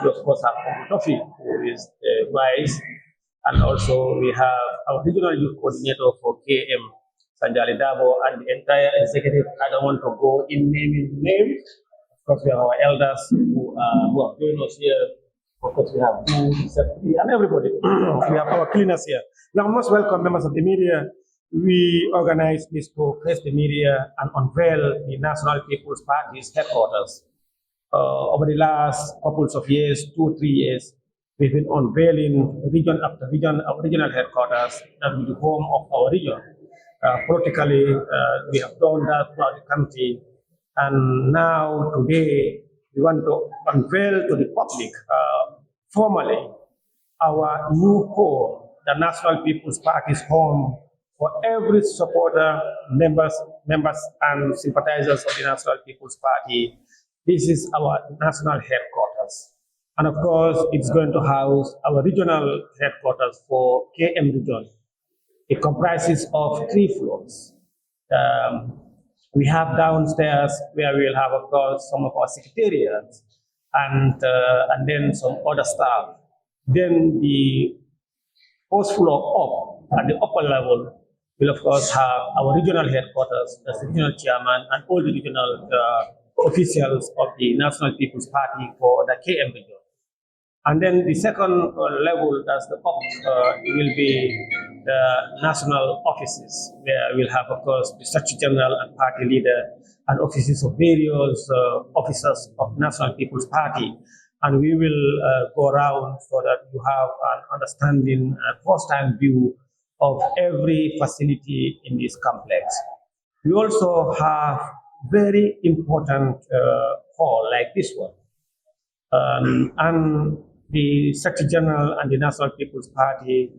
We of course have Tofi, who is the vice, and also we have our regional youth coordinator for KM, Sanjali Dabo, and the entire executive. I don't want to go in naming names. Of course, we have our elders who have joined us here. Of course, we have and everybody. We have our cleaners here. You are most welcome, members of the media. We organized this to press the media and unveil the National People's Party's headquarters. Over the last couple of years, 2-3 years, we've been unveiling region after region, our regional headquarters that will be home of our region. Politically, we have done that throughout the country, and now today we want to unveil to the public formally our new home, the National People's Party's home for every supporter, members, and sympathizers of the National People's Party. This is our national headquarters. And of course, it's going to house our regional headquarters for KM region. It comprises of 3 floors. We have downstairs where we'll have, of course, some of our secretariats and then some other staff. Then the first floor up, at the upper level, will of course have our regional headquarters, the regional chairman, and all the regional officials of the National People's Party for the KM region. And then the second level, that's the up, will be the national offices, where we'll have, of course, the Secretary General and party leader, and offices of various officers of National People's Party. And we will go around so that you have an understanding, a first-time view of every facility in this complex. We also have very important hall like this one. And the Secretary General and the National People's Party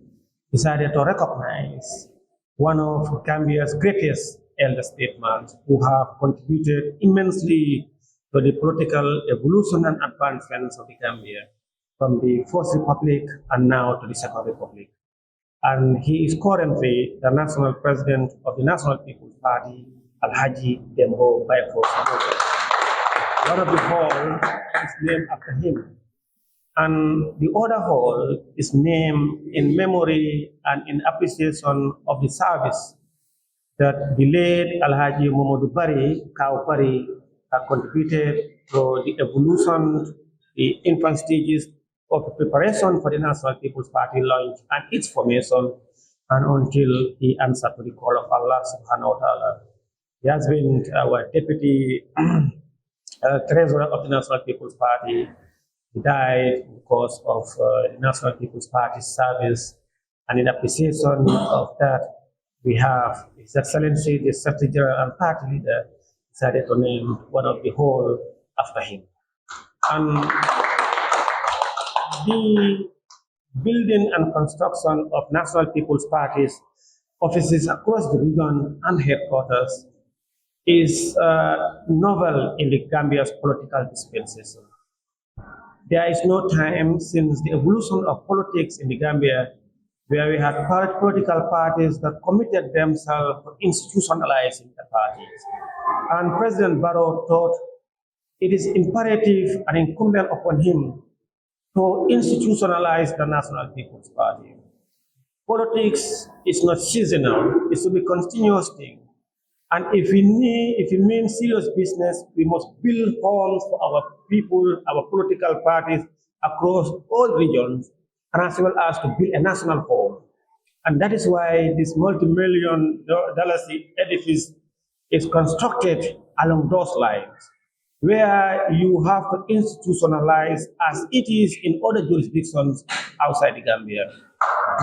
decided to recognize one of Gambia's greatest elder statesmen who have contributed immensely to the political evolution and advancements of the Gambia from the First Republic and now to the Second Republic. And he is currently the national president of the National People's Party, Alhaji Dembo Bayfo. One of the halls is named after him. And the other hall is named in memory and in appreciation of the service that the late Alhaji Momodu Bari, Kau Bari, contributed to the evolution, the infant stages of the preparation for the National People's Party launch and its formation, and until he answered to the call of Allah subhanahu wa ta'ala. He has been our deputy treasurer of the National People's Party. He died because of the National People's Party service, and in appreciation of that, we have His Excellency, the Secretary General and Party Leader, decided to name one of the hall after him. And the building and construction of National People's Party's offices across the region and headquarters is novel in the Gambia's political dispensation. There is no time since the evolution of politics in the Gambia where we had political parties that committed themselves to institutionalizing the parties. And President Barrow thought it is imperative and incumbent upon him to institutionalize the National People's Party. Politics is not seasonal, it should be a continuous thing. And if we mean serious business, we must build homes for our people, our political parties across all regions, and as well as to build a national home. And that is why this multi-million dollar edifice is constructed along those lines, where you have to institutionalize as it is in other jurisdictions outside the Gambia.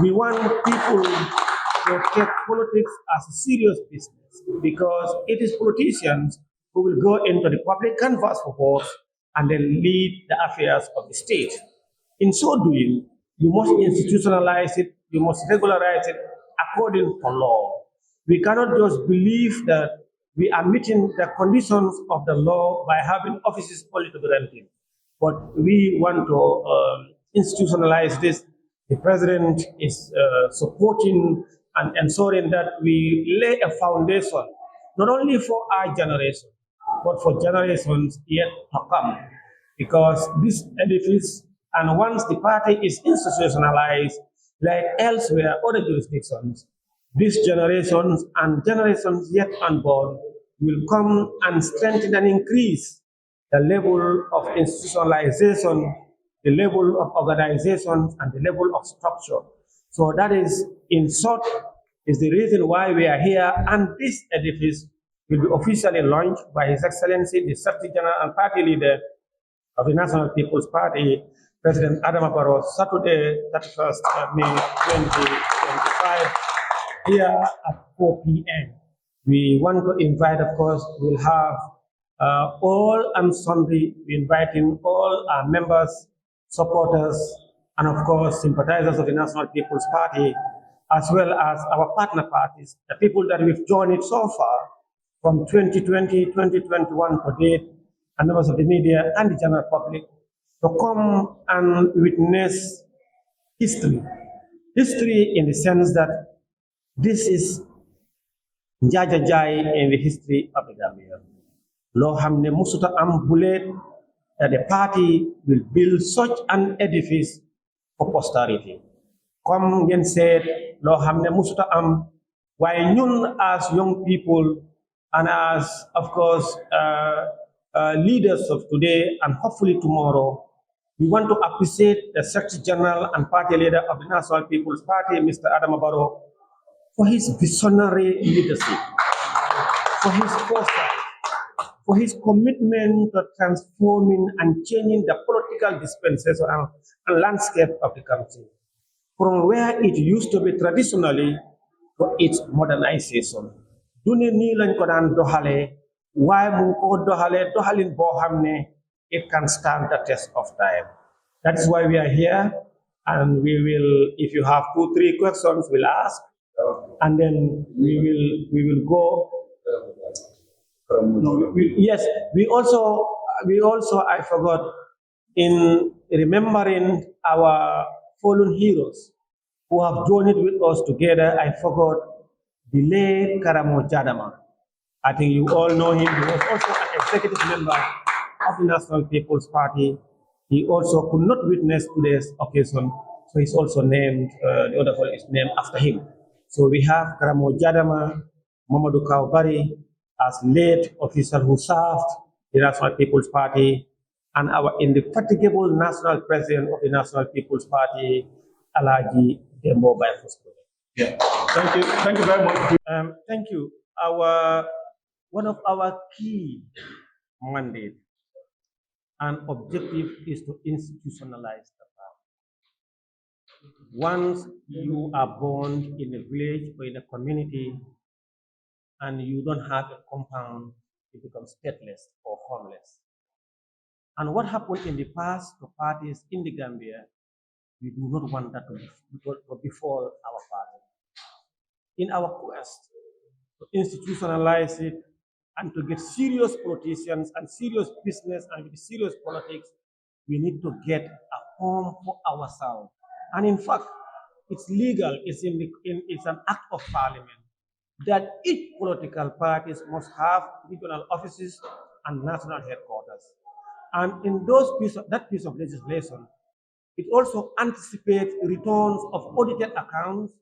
We want people to take politics as a serious business, because it is politicians who will go into the public canvas for votes and then lead the affairs of the state. In so doing, you must institutionalize it, you must regularize it according to law. We cannot just believe that we are meeting the conditions of the law by having offices only to be rented. But we want to institutionalize this. The president is supporting and ensuring that we lay a foundation, not only for our generation, but for generations yet to come. because this edifice, and once the party is institutionalized, like elsewhere, other jurisdictions, these generations and generations yet unborn will come and strengthen and increase the level of institutionalization, the level of organization, and the level of structure. So that is, in short, is the reason why we are here, and this edifice will be officially launched by His Excellency, the Secretary General and Party Leader of the National People's Party, President Adam Barrow, Saturday, 31st May 2025, here at 4 p.m. We want to invite, of course, we'll have all and sundry, we're inviting all our members, supporters, and of course, sympathizers of the National People's Party, as well as our partner parties, the people that we've joined so far from 2020, 2021 to date, and members of the media and the general public to come and witness history. History in the sense that this is Njajajai in the history of the Gambia. Lo hamne musuta am bullet that the party will build such an edifice for posterity. Come and said, Lo hamne musuta am, why ñun as young people and as, of course, leaders of today and hopefully tomorrow, we want to appreciate the Secretary General and Party Leader of the National People's Party, Mr. Adam Barrow, for his visionary leadership, for his foresight, for his commitment to transforming and changing the political dispensation and landscape of the country, from where it used to be traditionally to its modernization. Dune ni lañ ko daan doxale, waaye mu ko doxale doxalin boo xam ne it can stand the test of time. That is why we are here, and we will, if you have 2-3 questions, we'll ask, and then we will go. Yes, we also I forgot, in remembering our fallen heroes who have journeyed with us together, I forgot the late Karamo Jadama. I think you all know him. He was also an executive member of the National People's Party. He also could not witness today's occasion, so he's also named, the other hall is named after him. So we have Karamo Jadama, Mamadou Kaubari, as late official who served the National People's Party, and our indefatigable national president of the National People's Party, Alaji Dembo Baifusko. Yeah, thank you very much. Thank you. One of our key mandate and objective is to institutionalize the party. Once you are born in a village or in a community and you don't have a compound, you become stateless or homeless. And what happened in the past to parties in the Gambia, we do not want that to befall our party. In our quest to institutionalize it and to get serious politicians and serious business and serious politics, we need to get a home for ourselves. And in fact, it's legal, it's an act of parliament that each political parties must have regional offices and national headquarters. And in that piece of legislation, it also anticipates returns of audited accounts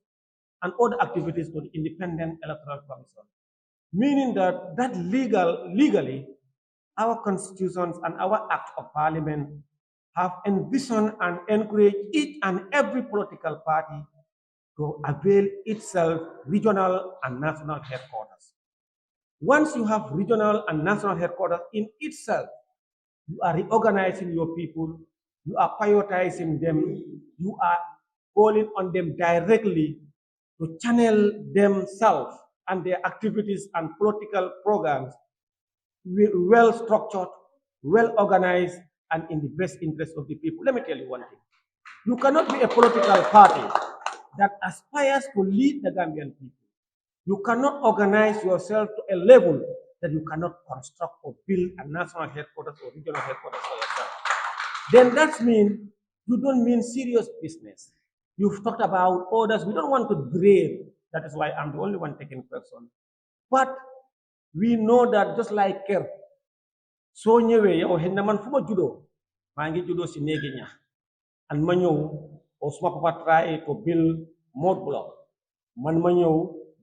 and other activities to the Independent Electoral Commission, meaning that legally, our constitutions and our Act of Parliament have envisioned and encouraged each and every political party to avail itself regional and national headquarters. Once you have regional and national headquarters in itself, you are reorganizing your people, you are prioritizing them, you are calling on them directly to channel themselves and their activities and political programs well structured, well organized, and in the best interest of the people. Let me tell you one thing. You cannot be a political party that aspires to lead the Gambian people. You cannot organize yourself to a level that you cannot construct or build a national headquarters or regional headquarters for yourself. Then that means you don't mean serious business. You've talked about orders. We don't want to grade. That is why I'm the only one taking question. But we know that just like Ker, so ñëwé yow xëy na man fu ma juddoo maa ngi juddoo si néegi ñax and ma ñëw o suma papa try to build mud block man ma ñëw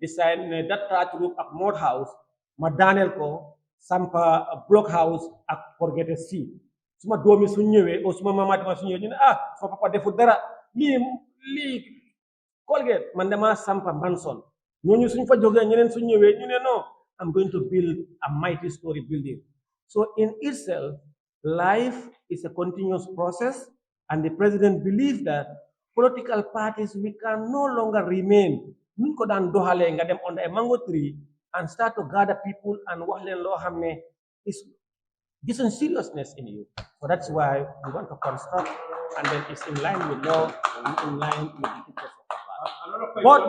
decide ne that thatch roof ak mud house ma daaneel ko sampa block house ak corrugated steel suma doomi su ñëwee o suma mama dama su ñëwee ñu ne suma papa defu dara lii Colgate man dama sampa manson ñooñu suñ fa jógee ñeneen suñ ñëwee ñu ne non I'm going to build a mighty story building. So in itself, life is a continuous process, and the president believes that political parties, we can no longer remain under a mango tree and start to gather people and wax leen loo xam ne is decent seriousness in you. So that's why we want to construct, and then it's in line with law and in line with the interests of the party. But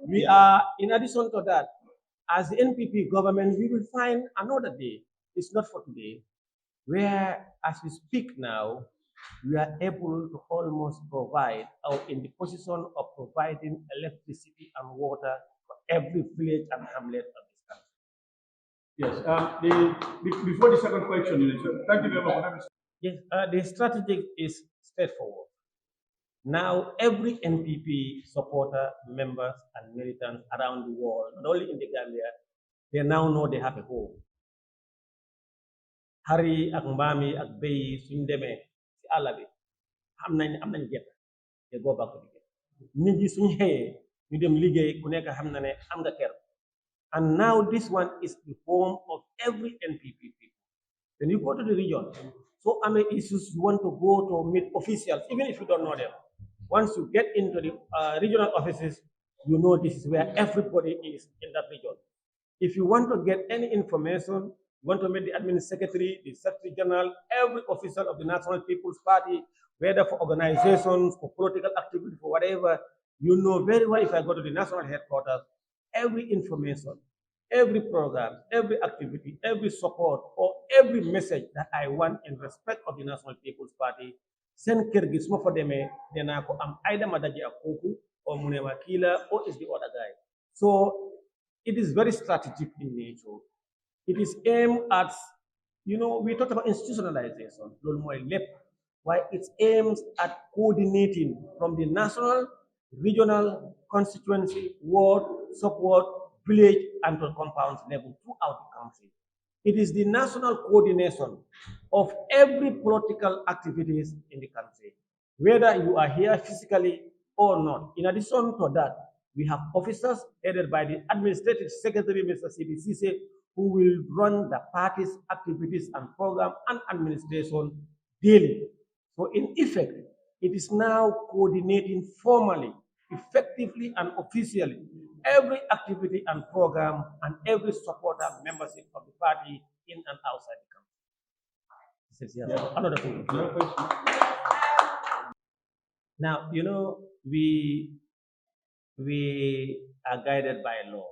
we are, in addition to that, as the NPP government, we will find another day. It's not for today, where, as we speak now, we are able to almost provide, or in the position of providing electricity and water for every village and hamlet of this country. Yes. Before the second question, thank you very much. Yes, the strategy is straightforward. Now, every NPP supporter, members, and militants around the world, not only in the Gambia, they now know they have a home. Hari ak mbaam yi ak béy yi suñ demee ci àll bi am nañ gerte te go back to the gerte nit yi suñ xëyee ñu dem liggéey ku nekk xam na ne am nga kër. And now this one is the home of every NPP people. When you go to the region, so many issues you want to go to meet officials, even if you don't know them. Once you get into the regional offices, you know this is where everybody is in that region. If you want to get any information, you want to meet the admin secretary, the secretary general, every official of the National People's Party, whether for organizations, for political activity, for whatever, you know very well if I go to the national headquarters, every information, every program, every activity, every support, or every message that I want in respect of the National People's Party, send Kyrgyz for them, then I am either Madaji Akoku or Munema Kila or is the other guy. So it is very strategic in nature. It is aimed at, we talked about institutionalization, why it aims at coordinating from the national, regional, constituency, ward, sub-ward, village, and to compounds level throughout the country. It is the national coordination of every political activities in the country, whether you are here physically or not. In addition to that, we have officers headed by the Administrative Secretary, Mr. CBCC, who will run the party's activities and program and administration daily. So in effect, it is now coordinating formally, effectively, and officially every activity and program and every supporter membership of the party in and outside the country. Another thing. Now, we are guided by law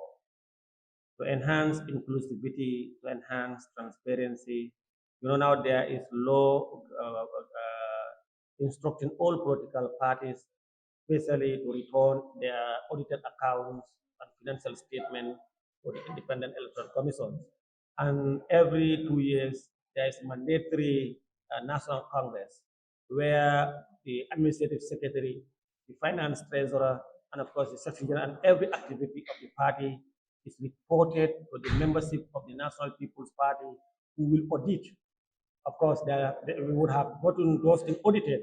to enhance inclusivity, to enhance transparency. Now there is law instructing all political parties, especially to return their audited accounts and financial statement for the Independent Electoral Commission. And every 2 years, there is mandatory National Congress where the Administrative Secretary, the Finance Treasurer, and of course the Secretary General, and every activity of the party is reported to the membership of the National People's Party, who will audit. Of course, we would have gotten those things audited,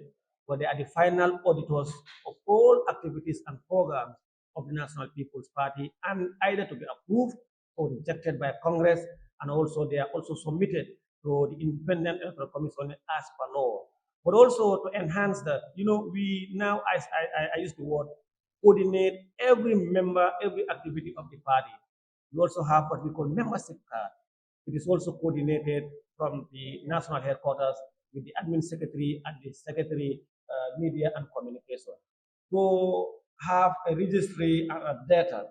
but they are the final auditors of all activities and programs of the National People's Party, and either to be approved or rejected by Congress, and also they are also submitted to the Independent Electoral Commission as per law. But also to enhance that, we now, I use the word, coordinate every member, every activity of the party. We also have what we call membership card. It is also coordinated from the national headquarters with the admin secretary and the secretary media and communication to have a registry and a data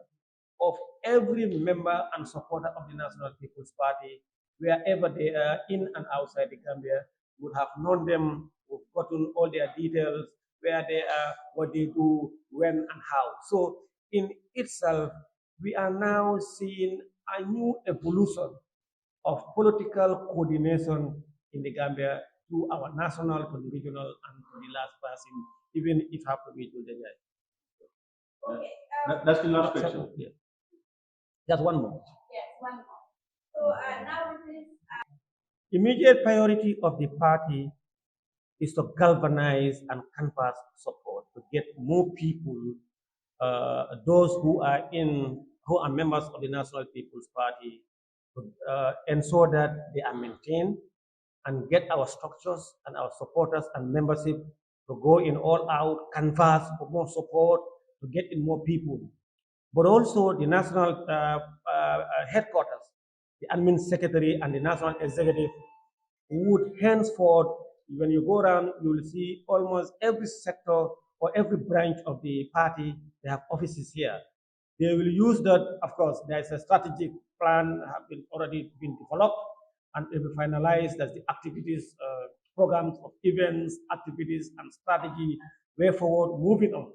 of every member and supporter of the National People's Party, wherever they are in and outside the Gambia. We would have known them, we've gotten all their details, where they are, what they do, when and how. So in itself, we are now seeing a new evolution of political coordination in the Gambia to our national, to the regional, and to the last person, even if have to be to the guy. Okay. That's the last question. Yeah. Just one more. Yes, one more. So now with this. Immediate priority of the party is to galvanize and canvass support to get more people, those who are members of the National People's Party, to ensure that they are maintained and get our structures and our supporters and membership to go in all out, canvass for more support, to get in more people. But also the national headquarters, the admin secretary and the national executive would henceforth, when you go around, you will see almost every sector or every branch of the party, they have offices here. They will use that, of course, there's a strategic plan already been developed and it will finalize. That's the activities, programs of events, activities and strategy, way forward, moving on.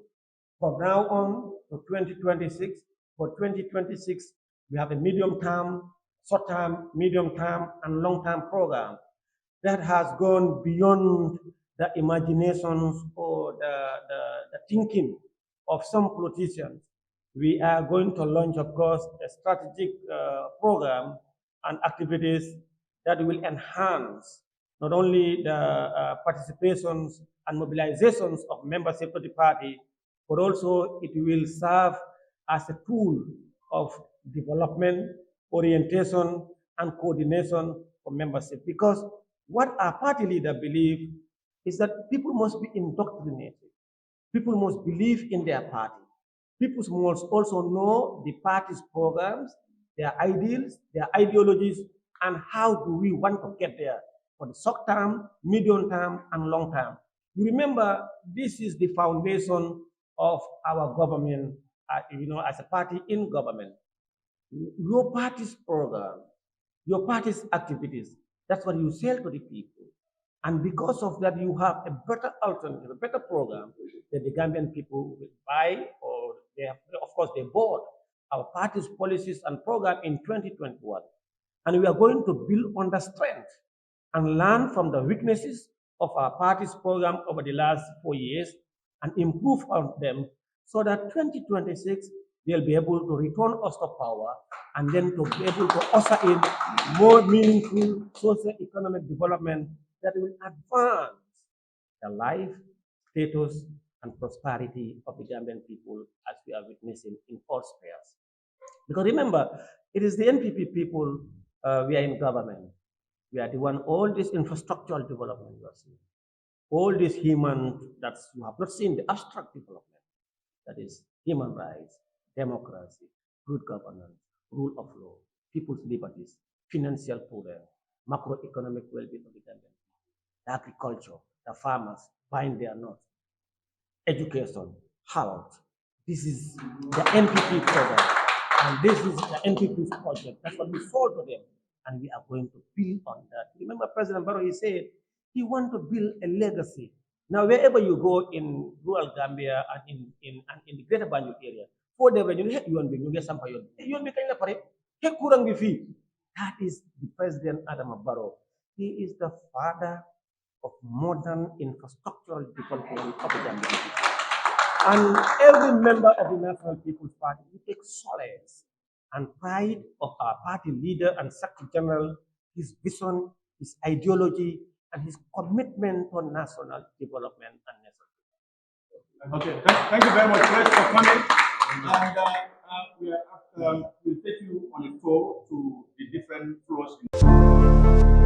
From now on to 2026, for 2026, we have a medium term, short term, medium term, and long term program that has gone beyond the imaginations or the thinking of some politicians. We are going to launch, of course, a strategic program and activities that will enhance not only the participations and mobilizations of membership to the party, but also it will serve as a tool of development, orientation, and coordination for membership. Because what our party leader believe is that people must be indoctrinated. People must believe in their party. People must also know the party's programs, their ideals, their ideologies, and how do we want to get there for the short term, medium term, and long term. You remember, this is the foundation of our government, as a party in government. Your party's program, your party's activities, that's what you sell to the people. And because of that, you have a better alternative, a better program that the Gambian people will buy, or they have, of course, they bought our party's policies and program in 2021. And we are going to build on the strength and learn from the weaknesses of our party's program over the last 4 years and improve on them so that 2026 they'll be able to return us to power and then to be able to usher in more meaningful socio-economic development that will advance the life, status, and prosperity of the Gambian people as we are witnessing in all spheres. Because remember, it is the NPP people, we are in government. We are the one, all this infrastructural development you are seeing, all this human, that you have not seen, the abstract development, that is human rights, democracy, good governance, rule of law, people's liberties, financial prudence, macroeconomic well-being of the Gambian people, the agriculture, the farmers buying their nuts, education, health. This is the NPP program, and this is the NPP's project. That's what we sold to them, and we are going to build on that. Remember, President Barrow, he said he wants to build a legacy. Now, wherever you go in rural Gambia and in the greater Banjul area, for the when you get some you that is the President Adam Barrow. He is the father of modern infrastructural development of the Gambia. And every member of the National People's Party will take solace and pride of our party leader and Secretary General, his vision, his ideology, and his commitment to national development and national. Okay, thank you very much for coming. And we'll take you on a tour to the different floors.